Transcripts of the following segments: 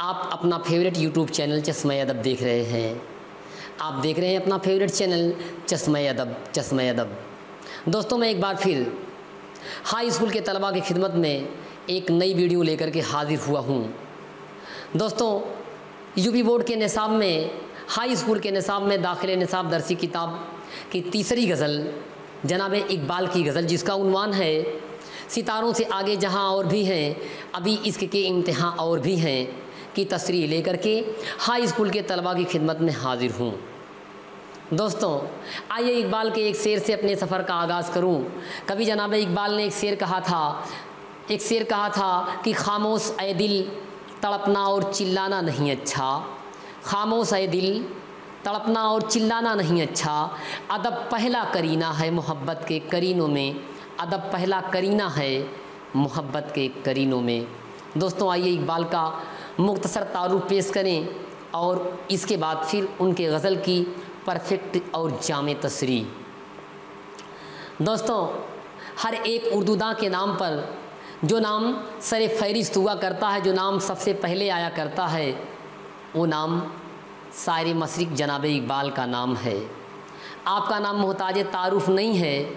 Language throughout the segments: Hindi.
आप अपना फेवरेट यूट्यूब चैनल चश्मा-ए-अदब देख रहे हैं। आप देख रहे हैं अपना फेवरेट चैनल चश्मा-ए-अदब। दोस्तों, मैं एक बार फिर हाई स्कूल के तलबा की खिदमत में एक नई वीडियो लेकर के हाजिर हुआ हूँ। दोस्तों, यूपी बोर्ड के निसाब में, हाई स्कूल के निसाब में दाखिले निसाब दरसी किताब की तीसरी गज़ल जनाब इकबाल की गज़ल, जिसका उन्वान है सितारों से आगे जहाँ और भी हैं, अभी इश्क के इम्तिहान और भी हैं, की तस्रीह लेकर के हाई स्कूल के तलबा की खिदमत में हाजिर हूँ। दोस्तों, आइए इकबाल के एक शेर से अपने सफ़र का आगाज़ करूँ। कभी जनाब इकबाल ने एक शेर कहा था कि खामोश ए दिल तड़पना और चिल्लाना नहीं अच्छा, खामोश ए दिल तड़पना और चिल्लाना नहीं अच्छा, अदब पहला करीना है मोहब्बत के करीनों में, अदब पहला करीना है मोहब्बत के करीनों में। दोस्तों, आइए इकबाल का मुख्तसर तारुफ पेश करें और इसके बाद फिर उनके गज़ल की परफेक्ट और जामे तस्रीह। दोस्तों, हर एक उर्दूदां के नाम पर जो नाम सरे फहरिस्त हुआ करता है, जो नाम सबसे पहले आया करता है, वो नाम शायर मशरिक़ जनाब इकबाल का नाम है। आपका नाम मोहताज तारुफ नहीं है,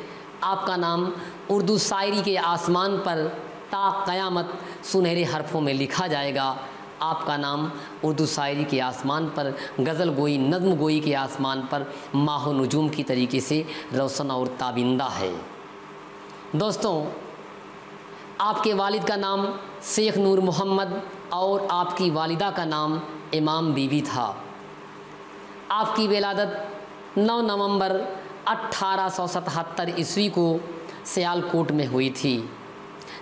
आपका नाम उर्दू शायरी के आसमान पर ता क़यामत सुनहरे हरफों में लिखा जाएगा। आपका नाम उर्दू शायरी के आसमान पर, गज़ल गोई नज़्म गोई के आसमान पर माह नजूम की तरीके से रोशन और ताबिंदा है। दोस्तों, आपके वालिद का नाम शेख नूर मोहम्मद और आपकी वालिदा का नाम इमाम बीबी था। आपकी विलादत 9 नवंबर 1877 ईस्वी को सियालकोट में हुई थी।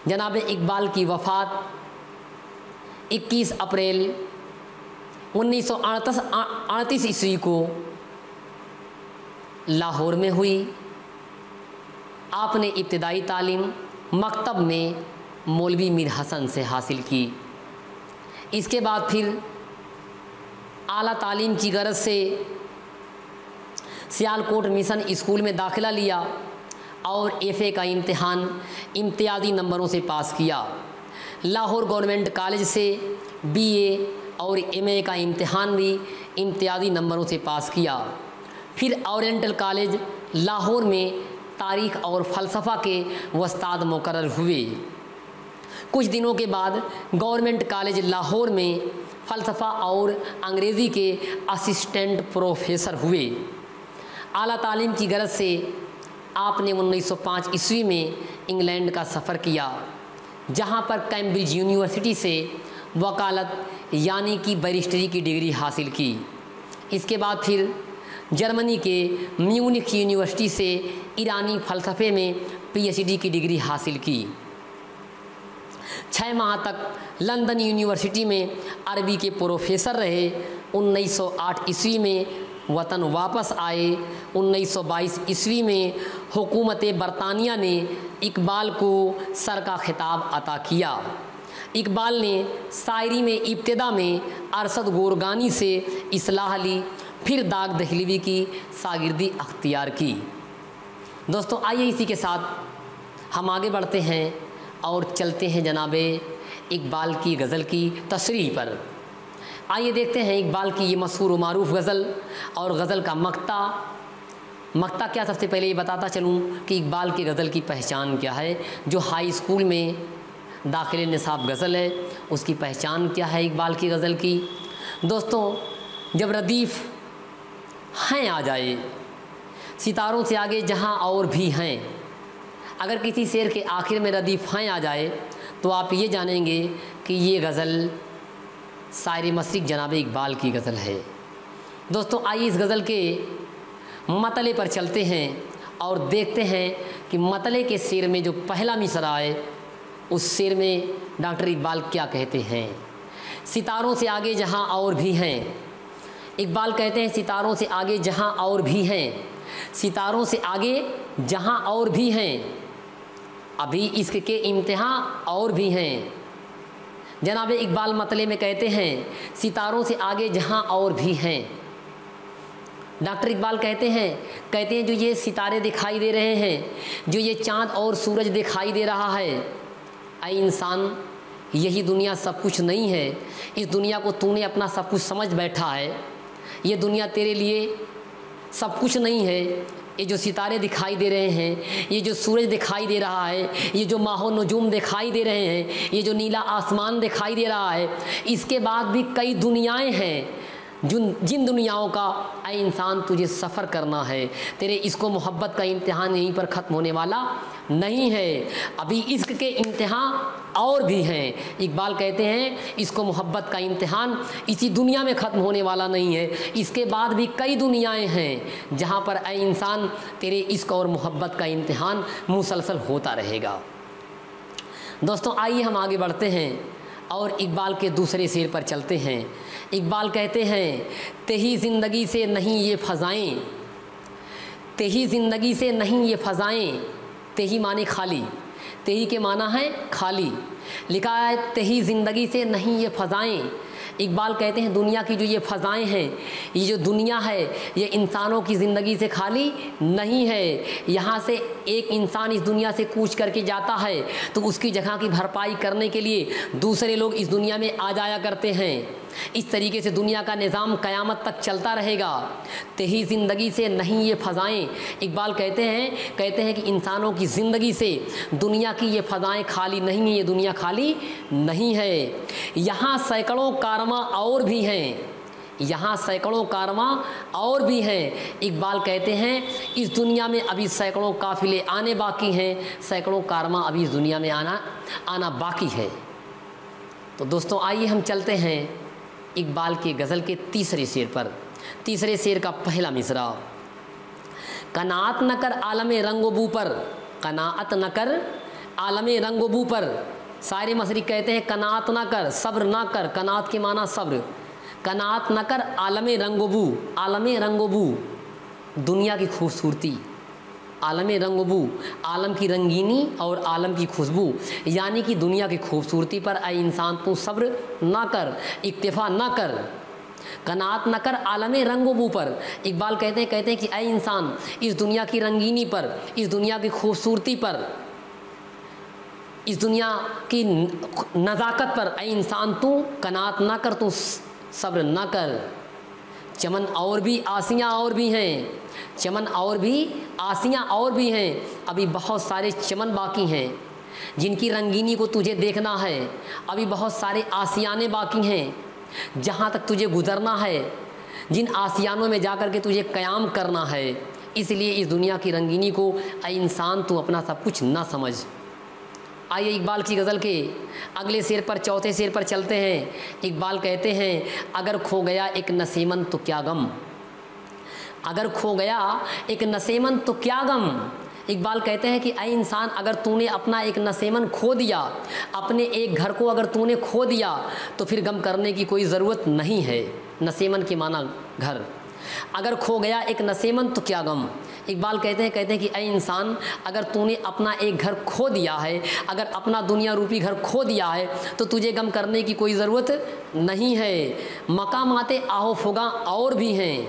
जनाब इकबाल की वफ़ात 21 अप्रैल 1938 ईस्वी को लाहौर में हुई। आपने इब्तिदाई तालीम मकतब में मौलवी मीर हसन से हासिल की। इसके बाद फिर आला तालीम की गरज से सियालकोट मिशन स्कूल में दाखिला लिया और एफ़ए का इम्तिहान इम्तियाज़ी नंबरों से पास किया। लाहौर गवर्नमेंट कॉलेज से बीए और एमए का इम्तिहान भी इम्तियाज़ी नंबरों से पास किया। फिर ओरिएंटल कॉलेज लाहौर में तारीख़ और फ़लसफ़ा के उस्ताद मुकर्रर हुए। कुछ दिनों के बाद गवर्नमेंट कॉलेज लाहौर में फ़लसफ़ा और अंग्रेज़ी के असिस्टेंट प्रोफेसर हुए। आला तालीम की गरज से आपने 1905 ईस्वी में इंग्लैंड का सफ़र किया, जहां पर कैम्ब्रिज यूनिवर्सिटी से वकालत यानी कि बैरिस्टरी की डिग्री हासिल की। इसके बाद फिर जर्मनी के म्यूनिख यूनिवर्सिटी से ईरानी फ़लसफ़े में पीएचडी की डिग्री हासिल की। 6 माह तक लंदन यूनिवर्सिटी में अरबी के प्रोफेसर रहे। 1908 ईस्वी में वतन वापस आए। 1922 ईस्वी में हुकूमत बरतानिया ने इकबाल को सर का खिताब अता किया। इकबाल ने शायरी में इब्तिदा में अरशद गोरगानी से इस्लाह ली, फिर दाग दहलवी की शागिर्दी अख्तियार की। दोस्तों, आइए इसी के साथ हम आगे बढ़ते हैं और चलते हैं जनाब इकबाल की गज़ल की तशरीह पर। आइए देखते हैं इकबाल की ये मशहूर व मारूफ़ गज़ल और गज़ल का मक्ता क्या। सबसे पहले ये बताता चलूँ कि इकबाल की गज़ल की पहचान क्या है। जो हाई स्कूल में दाखिले निसाब गज़ल है, उसकी पहचान क्या है इकबाल की गज़ल की। दोस्तों, जब रदीफ़ हैं आ जाए, सितारों से आगे जहाँ और भी हैं, अगर किसी शेर के आखिर में रदीफ़ हैं आ जाए तो आप ये जानेंगे कि ये गज़ल शायर मशरिक़ जनाब इकबाल की गज़ल है। दोस्तों, आइए इस गज़ल के मतले पर चलते हैं और देखते हैं कि मतले के शेर में जो पहला मिसरा है, उस शेर में डॉक्टर इकबाल क्या कहते हैं। सितारों से आगे जहाँ और भी हैं, इकबाल कहते हैं सितारों से आगे जहाँ और भी हैं, सितारों से आगे जहाँ और भी हैं, अभी इश्क के इम्तिहान और भी हैं। जनाब इकबाल मतले में कहते हैं सितारों से आगे जहाँ और भी हैं। डॉक्टर इकबाल कहते हैं जो ये सितारे दिखाई दे रहे हैं, जो ये चाँद और सूरज दिखाई दे रहा है, ऐ इंसान यही दुनिया सब कुछ नहीं है। इस दुनिया को तूने अपना सब कुछ समझ बैठा है। ये दुनिया तेरे लिए सब कुछ नहीं है। ये जो सितारे दिखाई दे रहे हैं, ये जो सूरज दिखाई दे रहा है, ये जो माहो नजूम दिखाई दे रहे हैं, ये जो नीला आसमान दिखाई दे रहा है, इसके बाद भी कई दुनियाएं हैं जिन दुनियाओं का ऐ इंसान तुझे सफ़र करना है। तेरे इसको मोहब्बत का इम्तिहान यहीं पर ख़त्म होने वाला नहीं है, अभी इश्क के इम्तिहान और भी हैं। इकबाल कहते हैं इसको मोहब्बत का इम्तिहान इसी दुनिया में ख़त्म होने वाला नहीं है, इसके बाद भी कई दुनियाएं हैं जहाँ पर ऐ इंसान तेरे इश्क और मोहब्बत का इम्तिहान मुसलसल होता रहेगा। दोस्तों आइए हम आगे बढ़ते हैं और इकबाल के दूसरे शेर पर चलते हैं। इकबाल कहते हैं तेही ज़िंदगी से नहीं ये फ़ज़ाएँ, तेही ज़िंदगी से नहीं ये फ़ज़ाएँ। तेही माने खाली, तेही के माना है खाली। लिखा है तेही ज़िंदगी से नहीं ये फ़ज़ाएँ। इकबाल कहते हैं दुनिया की जो ये फ़ज़ाएँ हैं, ये जो दुनिया है, ये इंसानों की ज़िंदगी से खाली नहीं है। यहाँ से एक इंसान इस दुनिया से कूच करके जाता है तो उसकी जगह की भरपाई करने के लिए दूसरे लोग इस दुनिया में आ जाया करते हैं। इस तरीके से दुनिया का निज़ाम क़यामत तक चलता रहेगा। तेही ज़िंदगी से नहीं ये फ़ज़ाएँ। इकबाल कहते हैं कि इंसानों की ज़िंदगी से दुनिया की ये फ़ज़ाएँ खाली नहीं हैं, ये दुनिया खाली नहीं है। यहाँ सैकड़ों कारवां और भी हैं, यहाँ सैकड़ों कारवां और भी हैं। इकबाल कहते हैं इस दुनिया में अभी सैकड़ों काफ़िले आने बाकी हैं, सैकड़ों कारवां अभी इस दुनिया में आना बाकी है। तो दोस्तों आइए हम चलते हैं इकबाल के गज़ल के तीसरे शेर पर। तीसरे शेर का पहला मिसरा। कनात न कर आलमे रंगोबू पर, कनात न कर आलमे रंगोबू पर। शायर मसरी कहते हैं कनात ना कर, सब्र ना कर। कनात के माना सब्र। कनात न कर आलमे रंगोबू, आलमे रंगोबू दुनिया की खूबसूरती। आलमे रंगोबू आलम की रंगीनी और आलम की खुशबू, यानी कि दुनिया की खूबसूरती पर ऐ इंसान तू सब्र ना कर, इक्तिफा ना कर। कनात न कर आलमे रंगोबू पर। इकबाल कहते हैं कि ऐ इंसान इस दुनिया की रंगीनी पर, इस दुनिया की खूबसूरती पर, इस दुनिया की नज़ाकत पर ऐ इंसान तू कनात ना कर, तू सब्र ना कर। चमन और भी आसियाँ और भी हैं, चमन और भी आसियाँ और भी हैं। अभी बहुत सारे चमन बाकी हैं जिनकी रंगीनी को तुझे देखना है। अभी बहुत सारे आसियाने बाकी हैं जहाँ तक तुझे गुज़रना है, जिन आसियानों में जाकर के तुझे क़याम करना है। इसलिए इस दुनिया की रंगीनी को ऐ इंसान तू अपना सब कुछ ना समझ। आइए इकबाल की गज़ल के अगले शेर पर, चौथे शेर पर चलते हैं। इकबाल कहते हैं अगर खो गया एक नसीमन तो क्या गम, अगर खो गया एक नसीमन तो क्या गम। इकबाल कहते हैं कि ऐ इंसान अगर तूने अपना एक नसीमन खो दिया, अपने एक घर को अगर तूने खो दिया तो फिर गम करने की कोई ज़रूरत नहीं है। नसीमन के माना घर। अगर खो गया एक नसीमन तो क्या गम। इकबाल कहते हैं कि ऐ इंसान अगर तूने अपना एक घर खो दिया है, अगर अपना दुनिया रूपी घर खो दिया है तो तुझे गम करने की कोई ज़रूरत नहीं है। मकामाते आहो फुगा और भी हैं,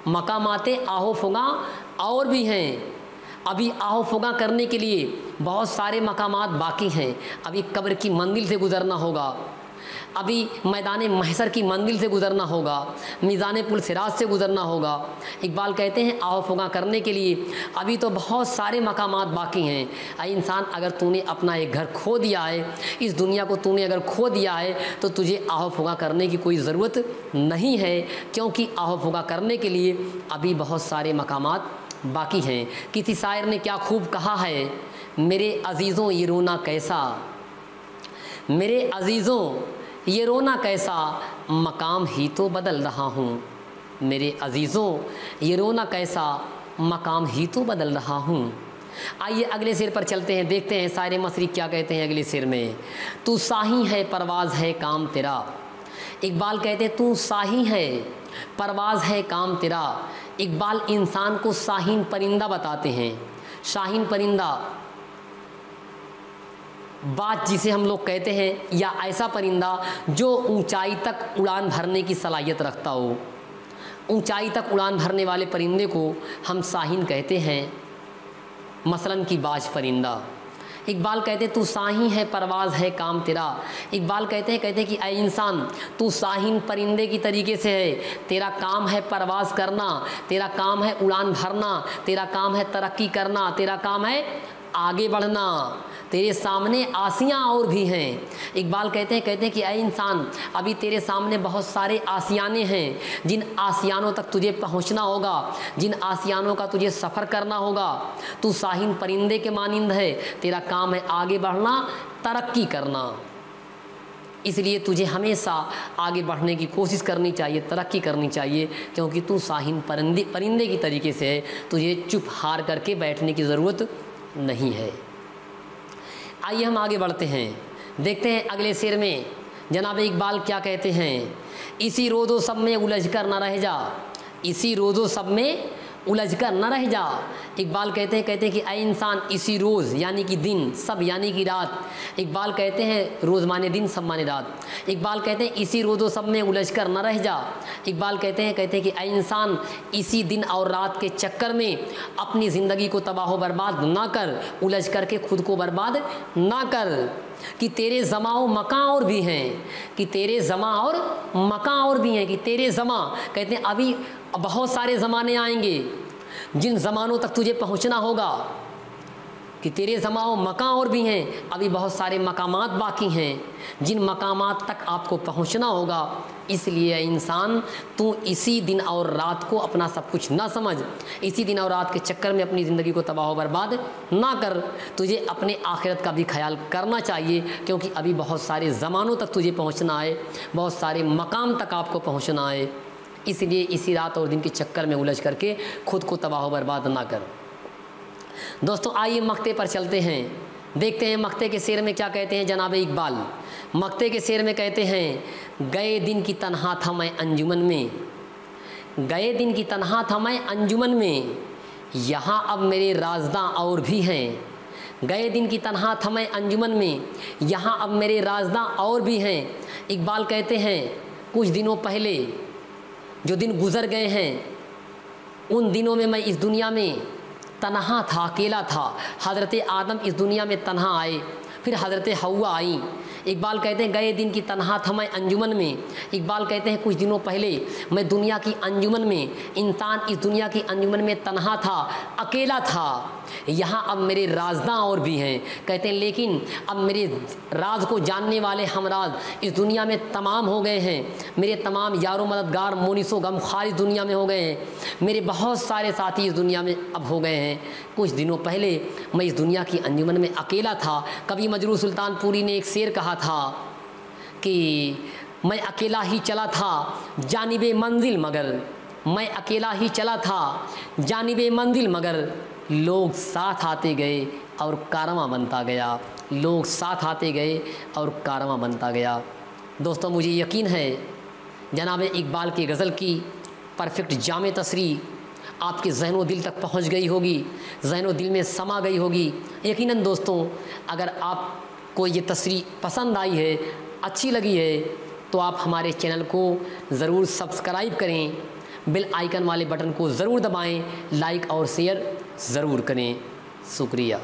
मकामाते आहो फुगा और भी हैं। अभी आहो फुगा करने के लिए बहुत सारे मकामात बाकी हैं। अभी कब्र की मंजिल से गुज़रना होगा, अभी मैदान महशर की मंजिल से गुज़रना होगा, मीज़ान पुल सिराज से गुज़रना होगा। इकबाल कहते हैं आहो फुगा करने के लिए अभी तो बहुत सारे मकामात बाकी हैं। ऐ इंसान अगर तूने अपना एक घर खो दिया है, इस दुनिया को तूने अगर खो दिया है तो तुझे आहो फुगा करने की कोई ज़रूरत नहीं है, क्योंकि आहो फुगा करने के लिए अभी बहुत सारे मकामात बाकी हैं। किसी शायर ने क्या खूब कहा है, मेरे अज़ीज़ों ये रोना कैसा, मेरे अज़ीज़ों ये रोना कैसा, मकाम ही तो बदल रहा हूँ। मेरे अज़ीज़ों ये रोना कैसा, मकाम ही तो बदल रहा हूँ। आइए अगले शेर पर चलते हैं, देखते हैं शायर मसरी क्या कहते हैं अगले शेर में। तू साही है परवाज़ है काम तेरा। इकबाल कहते हैं तू साही है परवाज़ है काम तेरा। इकबाल इंसान को शाहीन परिंदा बताते हैं। शाहीन परिंदा बात जिसे हम लोग कहते हैं, या ऐसा परिंदा जो ऊंचाई तक उड़ान भरने की सलाहियत रखता हो। ऊंचाई तक उड़ान भरने वाले परिंदे को हम शाहीन कहते हैं। मसलन की बाज परिंदा, इकबाल कहते तू साही है परवाज़ है काम तेरा। इकबाल कहते हैं कि ऐ इंसान तू साहिन परिंदे की तरीके से है, तेरा काम है परवाज़ करना, तेरा काम है उड़ान भरना, तेरा काम है तरक्की करना, तेरा काम है आगे बढ़ना, तेरे सामने आसियाँ और भी हैं। इकबाल कहते हैं कि ऐ इंसान अभी तेरे सामने बहुत सारे आसियाने हैं, जिन आसियानों तक तुझे पहुंचना होगा, जिन आसियानों का तुझे सफ़र करना होगा। तू साहिन परिंदे के मानिंद है, तेरा काम है आगे बढ़ना, तरक्की करना। इसलिए तुझे हमेशा आगे बढ़ने की कोशिश करनी चाहिए, तरक्की करनी चाहिए, क्योंकि तू साहिन परिंदे की तरीके से है, तुझे चुप हार करके बैठने की ज़रूरत नहीं है। आइए हम आगे बढ़ते हैं, देखते हैं अगले शेर में जनाब इकबाल क्या कहते हैं। इसी रोज़ो सब में उलझ कर न रह जा, इसी रोज़ो सब में उलझ कर न रह जा। इकबाल कहते हैं कि ऐ इंसान इसी रोज़ यानी कि दिन, सब यानी कि रात। इकबाल कहते हैं रोज़ माने दिन, सब माने रात। इकबाल कहते हैं इसी रोज़ो सब में उलझ कर न रह जा। इकबाल कहते हैं कि ऐ इंसान इसी दिन और रात के चक्कर में अपनी ज़िंदगी को तबाह बर्बाद ना कर, उलझ करके खुद को बर्बाद ना कर, कि तेरे ज़मा और मकां और भी हैं, कि तेरे ज़मा और मकां और भी हैं, कि तेरे ज़मा कहते हैं अभी बहुत सारे ज़माने आएंगे जिन ज़मानों तक तुझे पहुंचना होगा, कि तेरे ज़मा और मकां और भी हैं, अभी बहुत सारे मकामात बाकी हैं जिन मकामात तक आपको पहुंचना होगा। इसलिए इंसान तू इसी दिन और रात को अपना सब कुछ ना समझ, इसी दिन और रात के चक्कर में अपनी ज़िंदगी को तबाह बर्बाद ना कर। तुझे अपने आखिरत का भी ख्याल करना चाहिए, क्योंकि अभी बहुत सारे ज़मानों तक तुझे पहुंचना है, बहुत सारे मकाम तक आपको पहुंचना है। इसलिए इसी रात और दिन के चक्कर में उलझ करके खुद को तबाह बर्बाद ना कर। दोस्तों आइए मक्ते पर चलते हैं, देखते हैं मक्ते के शेर में क्या कहते हैं जनाब इकबाल। मक्ते के शेर में कहते हैं गए दिन की तन्हा था मैं अंजुमन में, गए दिन की तन्हा था मैं अंजुमन में, यहाँ अब मेरे राज़दां और भी हैं। गए दिन की तन्हा था मैं अंजुमन में, यहाँ अब मेरे राज़दां और भी हैं। इकबाल कहते हैं कुछ दिनों पहले जो दिन गुज़र गए हैं, उन दिनों में मैं इस दुनिया में तन्हा था, अकेला था। हज़रत आदम इस दुनिया में तन्हा आए, फिर हज़रत हव्वा आई। इकबाल कहते हैं गए दिन की तन्हा था मैं अंजुमन में। इकबाल कहते हैं कुछ दिनों पहले मैं दुनिया की अंजुमन में, इंसान इस दुनिया की अंजुमन में तन्हा था, अकेला था। यहाँ अब मेरे राज़दां और भी हैं। कहते हैं लेकिन अब मेरे राज को जानने वाले हमराज इस दुनिया में तमाम हो गए हैं। मेरे तमाम यारों मददगार मोनिसो गमखार इस दुनिया में हो गए हैं। मेरे बहुत सारे साथी इस दुनिया में अब हो गए हैं। कुछ दिनों पहले मैं इस दुनिया की अंजुमन में अकेला था। कभी मजरू सुल्तानपुरी ने एक शेर कहा था कि मैं अकेला ही चला था जानिबे मंजिल मगर, मैं अकेला ही चला था जानिबे मंजिल मगर, लोग साथ आते गए और कारवां बनता गया, लोग साथ आते गए और कारवां बनता गया। दोस्तों मुझे यकीन है जनाब इकबाल की गज़ल की परफेक्ट जामे तसरीह आपके ज़हन व दिल तक पहुंच गई होगी, ज़हन व दिल में समा गई होगी। यकीनन दोस्तों अगर आपको ये तसरीह पसंद आई है, अच्छी लगी है, तो आप हमारे चैनल को ज़रूर सब्सक्राइब करें, बेल आइकन वाले बटन को ज़रूर दबाएं, लाइक और शेयर ज़रूर करें। शुक्रिया।